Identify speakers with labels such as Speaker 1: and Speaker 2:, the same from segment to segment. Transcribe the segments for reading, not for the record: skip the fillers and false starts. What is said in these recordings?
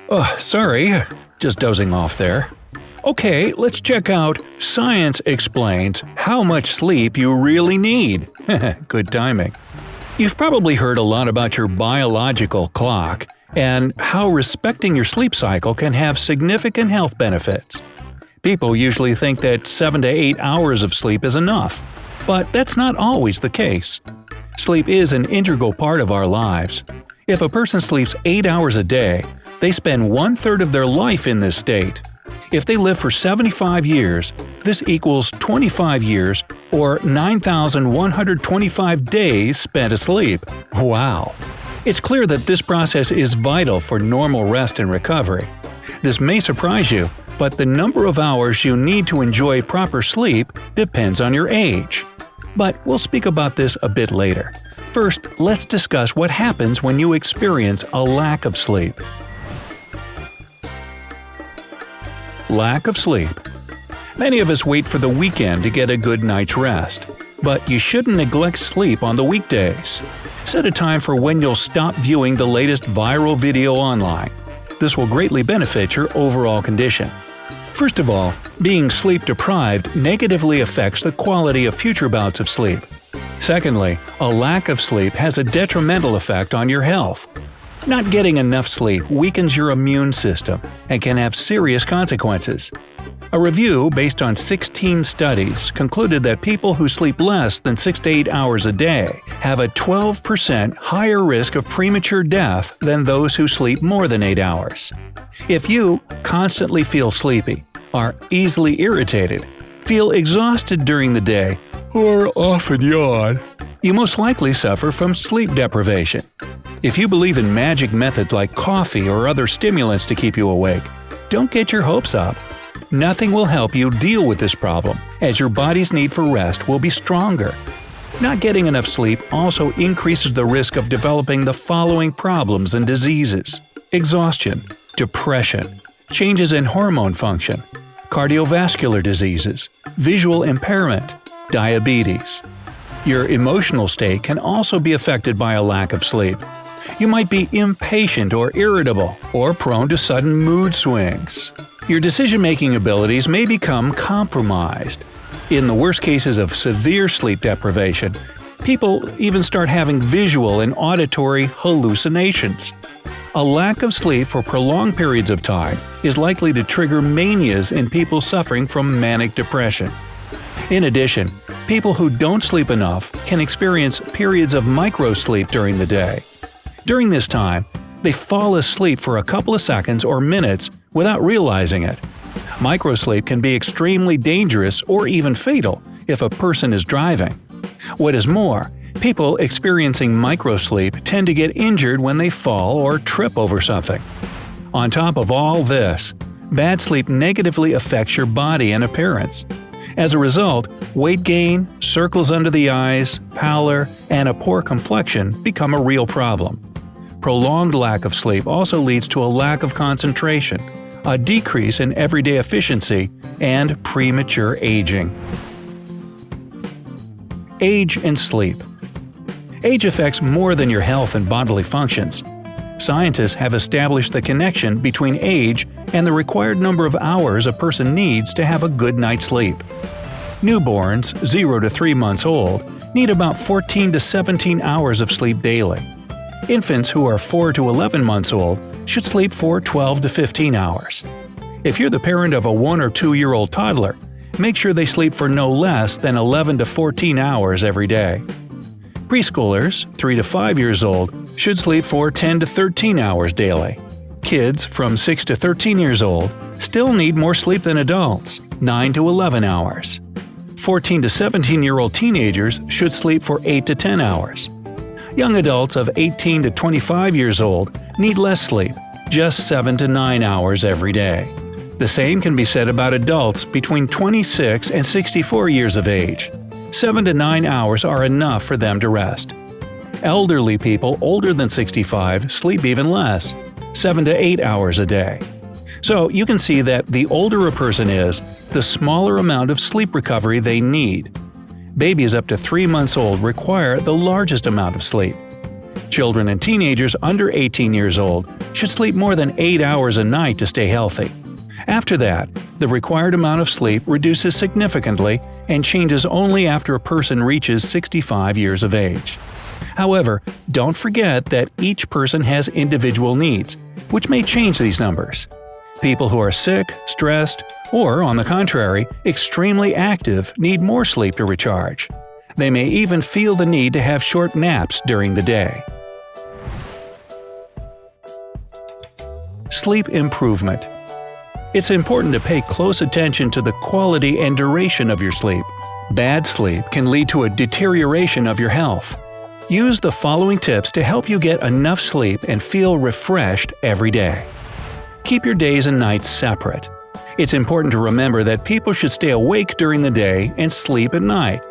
Speaker 1: Oh, sorry, just dozing off there. Okay, let's check out Science Explains How Much Sleep You Really Need. Good timing. You've probably heard a lot about your biological clock and how respecting your sleep cycle can have significant health benefits. People usually think that 7 to 8 hours of sleep is enough, but that's not always the case. Sleep is an integral part of our lives. If a person sleeps 8 hours a day, they spend 1/3 of their life in this state. If they live for 75 years, this equals 25 years or 9,125 days spent asleep. Wow! It's clear that this process is vital for normal rest and recovery. This may surprise you, but the number of hours you need to enjoy proper sleep depends on your age. But we'll speak about this a bit later. First, let's discuss what happens when you experience a lack of sleep. Lack of sleep. Many of us wait for the weekend to get a good night's rest. But you shouldn't neglect sleep on the weekdays. Set a time for when you'll stop viewing the latest viral video online. This will greatly benefit your overall condition. First of all, being sleep-deprived negatively affects the quality of future bouts of sleep. Secondly, a lack of sleep has a detrimental effect on your health. Not getting enough sleep weakens your immune system and can have serious consequences. A review based on 16 studies concluded that people who sleep less than 6 to 8 hours a day have a 12% higher risk of premature death than those who sleep more than 8 hours. If you constantly feel sleepy, are easily irritated, feel exhausted during the day, or often yawn, you most likely suffer from sleep deprivation. If you believe in magic methods like coffee or other stimulants to keep you awake, don't get your hopes up. Nothing will help you deal with this problem, as your body's need for rest will be stronger. Not getting enough sleep also increases the risk of developing the following problems and diseases: exhaustion, depression, changes in hormone function, cardiovascular diseases, visual impairment, diabetes. Your emotional state can also be affected by a lack of sleep. You might be impatient or irritable, or prone to sudden mood swings. Your decision-making abilities may become compromised. In the worst cases of severe sleep deprivation, people even start having visual and auditory hallucinations. A lack of sleep for prolonged periods of time is likely to trigger manias in people suffering from manic depression. In addition, people who don't sleep enough can experience periods of microsleep during the day. During this time, they fall asleep for a couple of seconds or minutes without realizing it. Microsleep can be extremely dangerous or even fatal if a person is driving. What is more, people experiencing microsleep tend to get injured when they fall or trip over something. On top of all this, bad sleep negatively affects your body and appearance. As a result, weight gain, circles under the eyes, pallor, and a poor complexion become a real problem. Prolonged lack of sleep also leads to a lack of concentration, a decrease in everyday efficiency, and premature aging. Age and sleep. Age affects more than your health and bodily functions. Scientists have established the connection between age and the required number of hours a person needs to have a good night's sleep. Newborns, 0 to 3 months old, need about 14 to 17 hours of sleep daily. Infants who are 4 to 11 months old should sleep for 12 to 15 hours. If you're the parent of a 1 or 2-year-old toddler, make sure they sleep for no less than 11 to 14 hours every day. Preschoolers, 3 to 5 years old, should sleep for 10 to 13 hours daily. Kids from 6 to 13 years old still need more sleep than adults, 9 to 11 hours. 14 to 17-year-old teenagers should sleep for 8 to 10 hours. Young adults of 18 to 25 years old need less sleep, just 7 to 9 hours every day. The same can be said about adults between 26 and 64 years of age. 7 to 9 hours are enough for them to rest. Elderly people older than 65 sleep even less, 7 to 8 hours a day. So you can see that the older a person is, the smaller amount of sleep recovery they need. Babies up to 3 months old require the largest amount of sleep. Children and teenagers under 18 years old should sleep more than 8 hours a night to stay healthy. After that, the required amount of sleep reduces significantly and changes only after a person reaches 65 years of age. However, don't forget that each person has individual needs, which may change these numbers. People who are sick, stressed, or, on the contrary, extremely active need more sleep to recharge. They may even feel the need to have short naps during the day. Sleep improvement. It's important to pay close attention to the quality and duration of your sleep. Bad sleep can lead to a deterioration of your health. Use the following tips to help you get enough sleep and feel refreshed every day. Keep your days and nights separate. It's important to remember that people should stay awake during the day and sleep at night.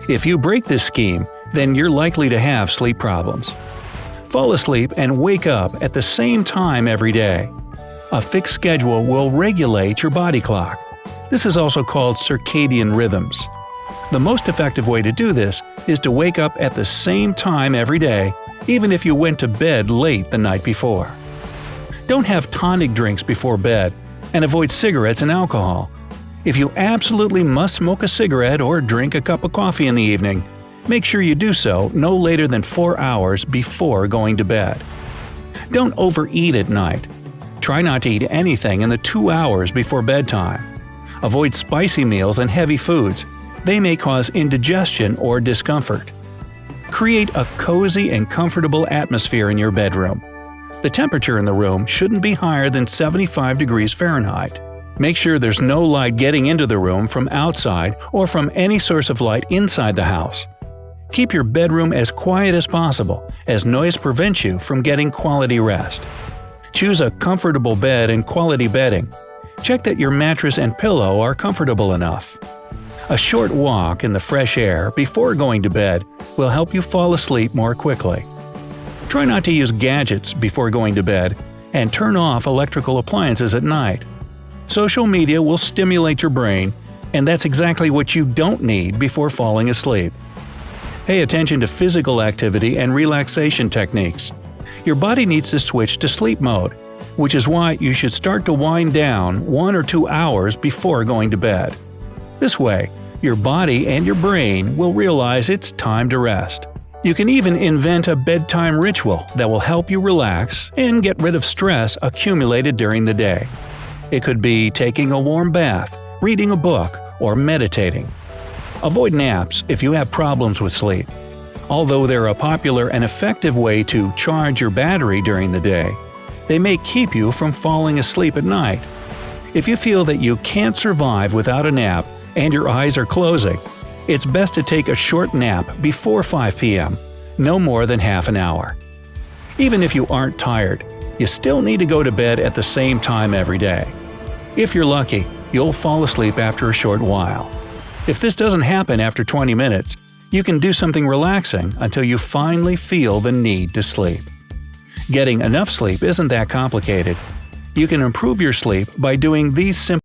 Speaker 1: If you break this scheme, then you're likely to have sleep problems. Fall asleep and wake up at the same time every day. A fixed schedule will regulate your body clock. This is also called circadian rhythms. The most effective way to do this is to wake up at the same time every day, even if you went to bed late the night before. Don't have tonic drinks before bed, and avoid cigarettes and alcohol. If you absolutely must smoke a cigarette or drink a cup of coffee in the evening, make sure you do so no later than 4 hours before going to bed. Don't overeat at night. Try not to eat anything in the 2 hours before bedtime. Avoid spicy meals and heavy foods. They may cause indigestion or discomfort. Create a cozy and comfortable atmosphere in your bedroom. The temperature in the room shouldn't be higher than 75 degrees Fahrenheit. Make sure there's no light getting into the room from outside or from any source of light inside the house. Keep your bedroom as quiet as possible, as noise prevents you from getting quality rest. Choose a comfortable bed and quality bedding. Check that your mattress and pillow are comfortable enough. A short walk in the fresh air before going to bed will help you fall asleep more quickly. Try not to use gadgets before going to bed, and turn off electrical appliances at night. Social media will stimulate your brain, and that's exactly what you don't need before falling asleep. Pay attention to physical activity and relaxation techniques. Your body needs to switch to sleep mode, which is why you should start to wind down 1 or 2 hours before going to bed. This way, your body and your brain will realize it's time to rest. You can even invent a bedtime ritual that will help you relax and get rid of stress accumulated during the day. It could be taking a warm bath, reading a book, or meditating. Avoid naps if you have problems with sleep. Although they're a popular and effective way to charge your battery during the day, they may keep you from falling asleep at night. If you feel that you can't survive without a nap and your eyes are closing, it's best to take a short nap before 5 p.m., no more than half an hour. Even if you aren't tired, you still need to go to bed at the same time every day. If you're lucky, you'll fall asleep after a short while. If this doesn't happen after 20 minutes, you can do something relaxing until you finally feel the need to sleep. Getting enough sleep isn't that complicated. You can improve your sleep by doing these simple